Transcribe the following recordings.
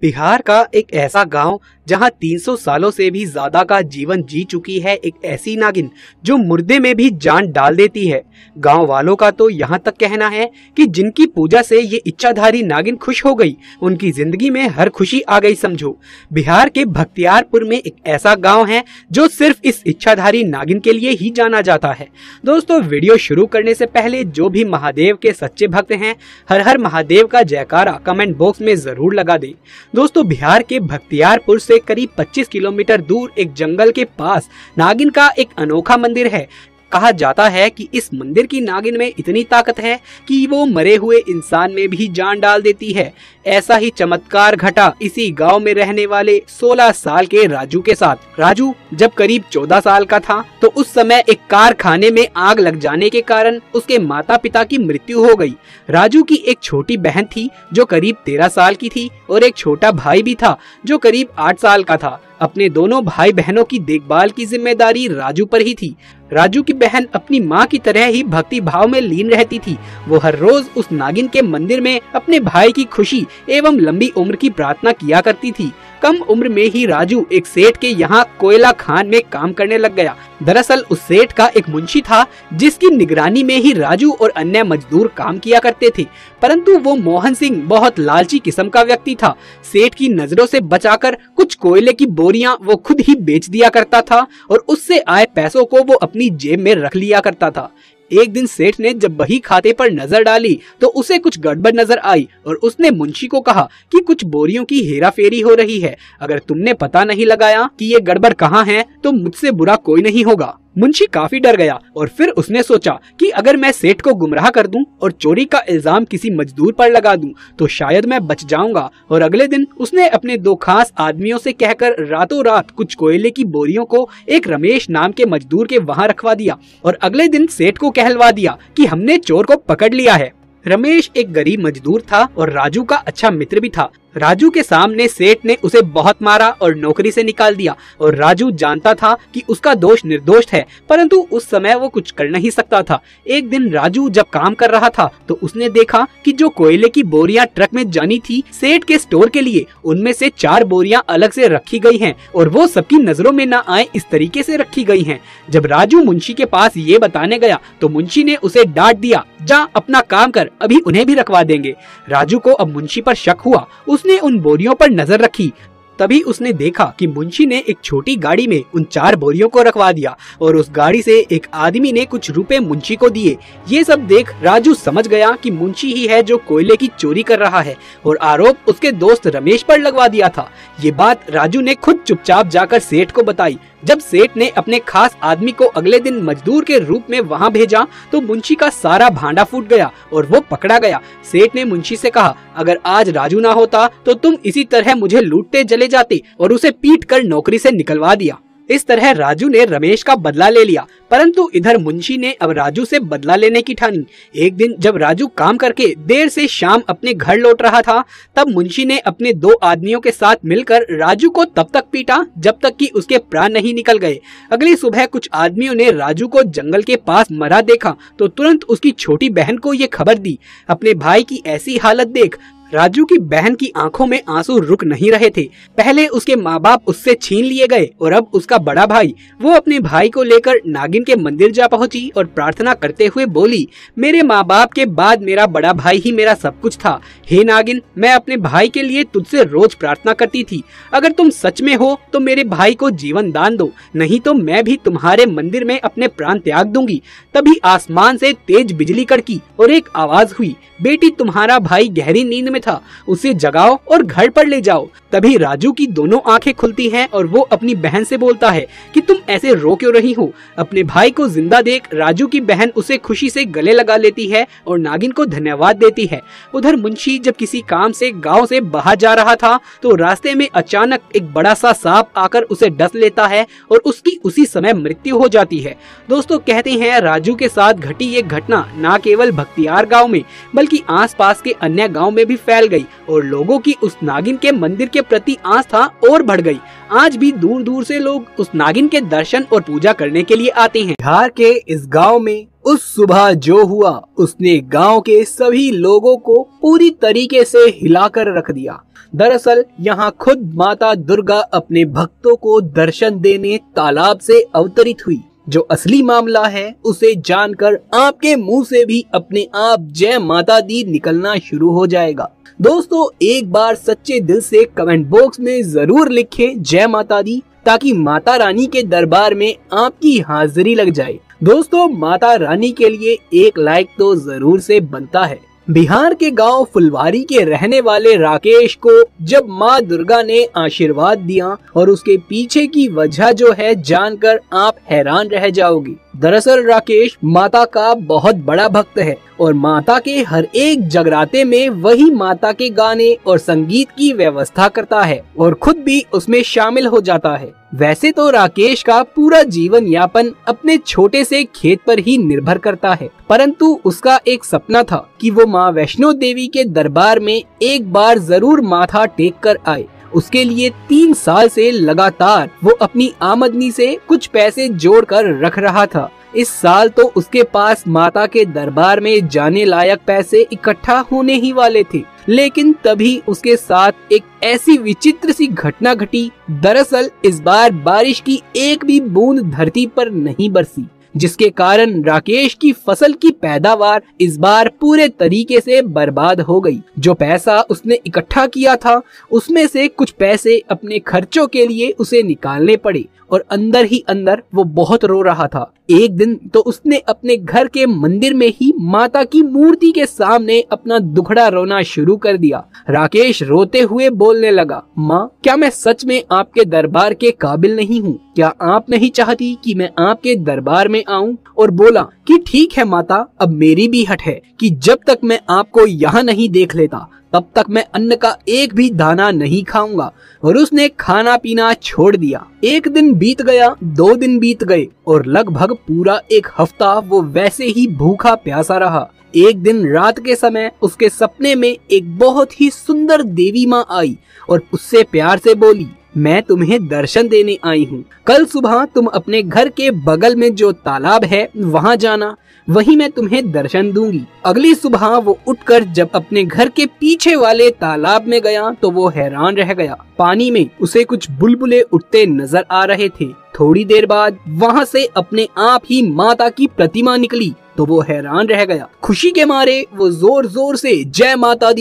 बिहार का एक ऐसा गांव जहां 300 सालों से भी ज्यादा का जीवन जी चुकी है एक ऐसी नागिन जो मुर्दे में भी जान डाल देती है। गांव वालों का तो यहाँ तक कहना है कि जिनकी पूजा से ये इच्छाधारी नागिन खुश हो गई, उनकी जिंदगी में हर खुशी आ गई समझो। बिहार के बख्तियारपुर में एक ऐसा गांव है जो सिर्फ इस इच्छाधारी नागिन के लिए ही जाना जाता है। दोस्तों, वीडियो शुरू करने से पहले जो भी महादेव के सच्चे भक्त हैं, हर हर महादेव का जयकारा कमेंट बॉक्स में जरूर लगा दें। दोस्तों, बिहार के बख्तियारपुर से करीब 25 किलोमीटर दूर एक जंगल के पास नागिन का एक अनोखा मंदिर है। कहा जाता है कि इस मंदिर की नागिन में इतनी ताकत है कि वो मरे हुए इंसान में भी जान डाल देती है। ऐसा ही चमत्कार घटा इसी गांव में रहने वाले 16 साल के राजू के साथ। राजू जब करीब 14 साल का था तो उस समय एक कारखाने में आग लग जाने के कारण उसके माता पिता की मृत्यु हो गई। राजू की एक छोटी बहन थी जो करीब 13 साल की थी और एक छोटा भाई भी था जो करीब 8 साल का था। अपने दोनों भाई बहनों की देखभाल की जिम्मेदारी राजू पर ही थी। राजू की बहन अपनी माँ की तरह ही भक्ति भाव में लीन रहती थी। वो हर रोज उस नागिन के मंदिर में अपने भाई की खुशी एवं लंबी उम्र की प्रार्थना किया करती थी। कम उम्र में ही राजू एक सेठ के यहाँ कोयला खान में काम करने लग गया। दरअसल उस सेठ का एक मुंशी था जिसकी निगरानी में ही राजू और अन्य मजदूर काम किया करते थे, परंतु वो मोहन सिंह बहुत लालची किस्म का व्यक्ति था। सेठ की नजरों से बचाकर कुछ कोयले की बोरियां वो खुद ही बेच दिया करता था और उससे आए पैसों को वो अपनी जेब में रख लिया करता था। एक दिन सेठ ने जब बही खाते पर नजर डाली तो उसे कुछ गड़बड़ नजर आई और उसने मुंशी को कहा कि कुछ बोरियों की हेराफेरी हो रही है। अगर तुमने पता नहीं लगाया कि ये गड़बड़ कहाँ है तो मुझसे बुरा कोई नहीं होगा। मुंशी काफी डर गया और फिर उसने सोचा कि अगर मैं सेठ को गुमराह कर दूं और चोरी का इल्जाम किसी मजदूर पर लगा दूं तो शायद मैं बच जाऊंगा। और अगले दिन उसने अपने 2 खास आदमियों से कहकर रातों रात कुछ कोयले की बोरियों को एक रमेश नाम के मजदूर के वहां रखवा दिया और अगले दिन सेठ को कहलवा दिया कि हमने चोर को पकड़ लिया है। रमेश एक गरीब मजदूर था और राजू का अच्छा मित्र भी था। राजू के सामने सेठ ने उसे बहुत मारा और नौकरी से निकाल दिया और राजू जानता था कि उसका दोष निर्दोष है, परंतु उस समय वो कुछ कर नहीं सकता था। एक दिन राजू जब काम कर रहा था तो उसने देखा कि जो कोयले की बोरियां ट्रक में जानी थी सेठ के स्टोर के लिए, उनमें से 4 बोरियां अलग से रखी गई हैं और वो सबकी नजरों में न आए इस तरीके से रखी गई हैं। जब राजू मुंशी के पास ये बताने गया तो मुंशी ने उसे डांट दिया, जा अपना काम कर, अभी उन्हें भी रखवा देंगे। राजू को अब मुंशी पर शक हुआ। उसने उन बोरियों पर नजर रखी। तभी उसने देखा कि मुंशी ने एक छोटी गाड़ी में उन 4 बोरियों को रखवा दिया और उस गाड़ी से एक आदमी ने कुछ रुपए मुंशी को दिए। ये सब देख राजू समझ गया कि मुंशी ही है जो कोयले की चोरी कर रहा है और आरोप उसके दोस्त रमेश पर लगवा दिया था। ये बात राजू ने खुद चुपचाप जाकर सेठ को बताई। जब सेठ ने अपने खास आदमी को अगले दिन मजदूर के रूप में वहां भेजा तो मुंशी का सारा भांडा फूट गया और वो पकड़ा गया। सेठ ने मुंशी से कहा, अगर आज राजू ना होता तो तुम इसी तरह मुझे लूटते चले जाते और उसे पीट कर नौकरी से निकलवा दिया। इस तरह राजू ने रमेश का बदला ले लिया, परंतु इधर मुंशी ने अब राजू से बदला लेने की ठानी। एक दिन जब राजू काम करके देर से शाम अपने घर लौट रहा था तब मुंशी ने अपने 2 आदमियों के साथ मिलकर राजू को तब तक पीटा जब तक कि उसके प्राण नहीं निकल गए। अगली सुबह कुछ आदमियों ने राजू को जंगल के पास मरा देखा तो तुरंत उसकी छोटी बहन को ये खबर दी। अपने भाई की ऐसी हालत देख राजू की बहन की आंखों में आंसू रुक नहीं रहे थे। पहले उसके माँ बाप उससे छीन लिए गए और अब उसका बड़ा भाई, वो अपने भाई को लेकर नागिन के मंदिर जा पहुंची और प्रार्थना करते हुए बोली, मेरे माँ बाप के बाद मेरा बड़ा भाई ही मेरा सब कुछ था। हे नागिन, मैं अपने भाई के लिए तुझसे रोज प्रार्थना करती थी। अगर तुम सच में हो तो मेरे भाई को जीवन दान दो, नहीं तो मैं भी तुम्हारे मंदिर में अपने प्राण त्याग दूंगी। तभी आसमान से तेज बिजली कड़की और एक आवाज हुई, बेटी तुम्हारा भाई गहरी नींद में था, उसे जगाओ और घर पर ले जाओ। तभी राजू की दोनों आंखें खुलती हैं और वो अपनी बहन से बोलता है कि तुम ऐसे रो क्यों रही हो। अपने भाई को जिंदा देख राजू की बहन उसे खुशी से गले लगा लेती है और नागिन को धन्यवाद देती है। उधर मुंशी जब किसी काम से गांव से बाहर जा रहा था तो रास्ते में अचानक एक बड़ा सा सांप आकर उसे डस लेता है और उसकी उसी समय मृत्यु हो जाती है। दोस्तों, कहते हैं राजू के साथ घटी ये घटना न केवल बख्तियार गाँव में बल्कि आस पास के अन्य गाँव में भी फैल गई और लोगों की उस नागिन के मंदिर के प्रति आस्था और बढ़ गई। आज भी दूर दूर से लोग उस नागिन के दर्शन और पूजा करने के लिए आते हैं। बिहार के इस गांव में उस सुबह जो हुआ उसने गांव के सभी लोगों को पूरी तरीके से हिलाकर रख दिया। दरअसल यहाँ खुद माता दुर्गा अपने भक्तों को दर्शन देने तालाब से अवतरित हुई। जो असली मामला है उसे जानकर आपके मुंह से भी अपने आप जय माता दी निकलना शुरू हो जाएगा। दोस्तों, एक बार सच्चे दिल से कमेंट बॉक्स में जरूर लिखें जय माता दी, ताकि माता रानी के दरबार में आपकी हाजिरी लग जाए। दोस्तों, माता रानी के लिए एक लाइक तो जरूर से बनता है। बिहार के गांव फुलवारी के रहने वाले राकेश को जब माँ दुर्गा ने आशीर्वाद दिया और उसके पीछे की वजह जो है जानकर आप हैरान रह जाओगे। दरअसल राकेश माता का बहुत बड़ा भक्त है और माता के हर एक जगराते में वही माता के गाने और संगीत की व्यवस्था करता है और खुद भी उसमें शामिल हो जाता है। वैसे तो राकेश का पूरा जीवन यापन अपने छोटे से खेत पर ही निर्भर करता है, परंतु उसका एक सपना था कि वो माँ वैष्णो देवी के दरबार में एक बार जरूर माथा टेक कर आए। उसके लिए 3 साल से लगातार वो अपनी आमदनी से कुछ पैसे जोड़कर रख रहा था। इस साल तो उसके पास माता के दरबार में जाने लायक पैसे इकट्ठा होने ही वाले थे, लेकिन तभी उसके साथ एक ऐसी विचित्र सी घटना घटी। दरअसल इस बार बारिश की एक भी बूंद धरती पर नहीं बरसी, जिसके कारण राकेश की फसल की पैदावार इस बार पूरे तरीके से बर्बाद हो गई। जो पैसा उसने इकट्ठा किया था उसमें से कुछ पैसे अपने खर्चों के लिए उसे निकालने पड़े और अंदर ही अंदर वो बहुत रो रहा था। एक दिन तो उसने अपने घर के मंदिर में ही माता की मूर्ति के सामने अपना दुखड़ा रोना शुरू कर दिया। राकेश रोते हुए बोलने लगा, माँ, क्या मैं सच में आपके दरबार के काबिल नहीं हूँ? क्या आप नहीं चाहती कि मैं आपके दरबार में आऊं? और बोला कि ठीक है माता, अब मेरी भी हट है कि जब तक मैं आपको यहाँ नहीं देख लेता तब तक मैं अन्न का एक भी दाना नहीं खाऊंगा। और उसने खाना पीना छोड़ दिया। 1 दिन बीत गया, 2 दिन बीत गए और लगभग पूरा 1 हफ्ता वो वैसे ही भूखा प्यासा रहा। एक दिन रात के समय उसके सपने में एक बहुत ही सुंदर देवी माँ आई और उससे प्यार से बोली, मैं तुम्हें दर्शन देने आई हूँ। कल सुबह तुम अपने घर के बगल में जो तालाब है वहाँ जाना, वहीं मैं तुम्हें दर्शन दूंगी। अगली सुबह वो उठकर जब अपने घर के पीछे वाले तालाब में गया तो वो हैरान रह गया। पानी में उसे कुछ बुलबुले उठते नजर आ रहे थे। थोड़ी देर बाद वहाँ से अपने आप ही माता की प्रतिमा निकली तो वो हैरान रह गया। खुशी के मारे वो जोर जोर से जय माता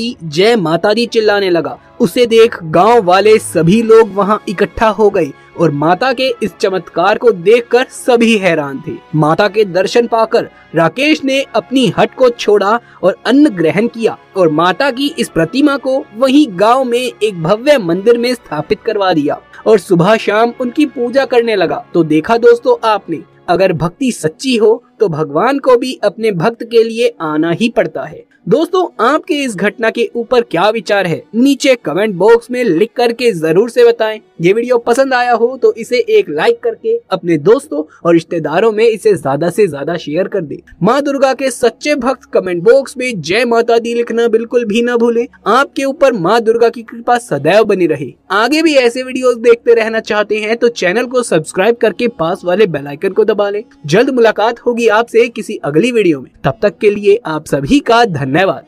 दी चिल्लाने लगा। उसे देख गांव वाले सभी लोग वहां इकट्ठा हो गए और माता के इस चमत्कार को देखकर सभी हैरान थे। माता के दर्शन पाकर राकेश ने अपनी हट को छोड़ा और अन्न ग्रहण किया और माता की इस प्रतिमा को वहीं गांव में एक भव्य मंदिर में स्थापित करवा दिया और सुबह शाम उनकी पूजा करने लगा। तो देखा दोस्तों आपने, अगर भक्ति सच्ची हो तो भगवान को भी अपने भक्त के लिए आना ही पड़ता है। दोस्तों, आपके इस घटना के ऊपर क्या विचार है नीचे कमेंट बॉक्स में लिख करके जरूर से बताएं। ये वीडियो पसंद आया हो तो इसे एक लाइक करके अपने दोस्तों और रिश्तेदारों में इसे ज्यादा से ज्यादा शेयर कर दे। माँ दुर्गा के सच्चे भक्त कमेंट बॉक्स में जय माता दी लिखना बिल्कुल भी न भूले। आपके ऊपर माँ दुर्गा की कृपा सदैव बनी रहे। आगे भी ऐसे वीडियोस देखते रहना चाहते हैं तो चैनल को सब्सक्राइब करके पास वाले बेल आइकन को दबा लें। जल्द मुलाकात होगी आपसे किसी अगली वीडियो में। तब तक के लिए आप सभी का धन्यवाद।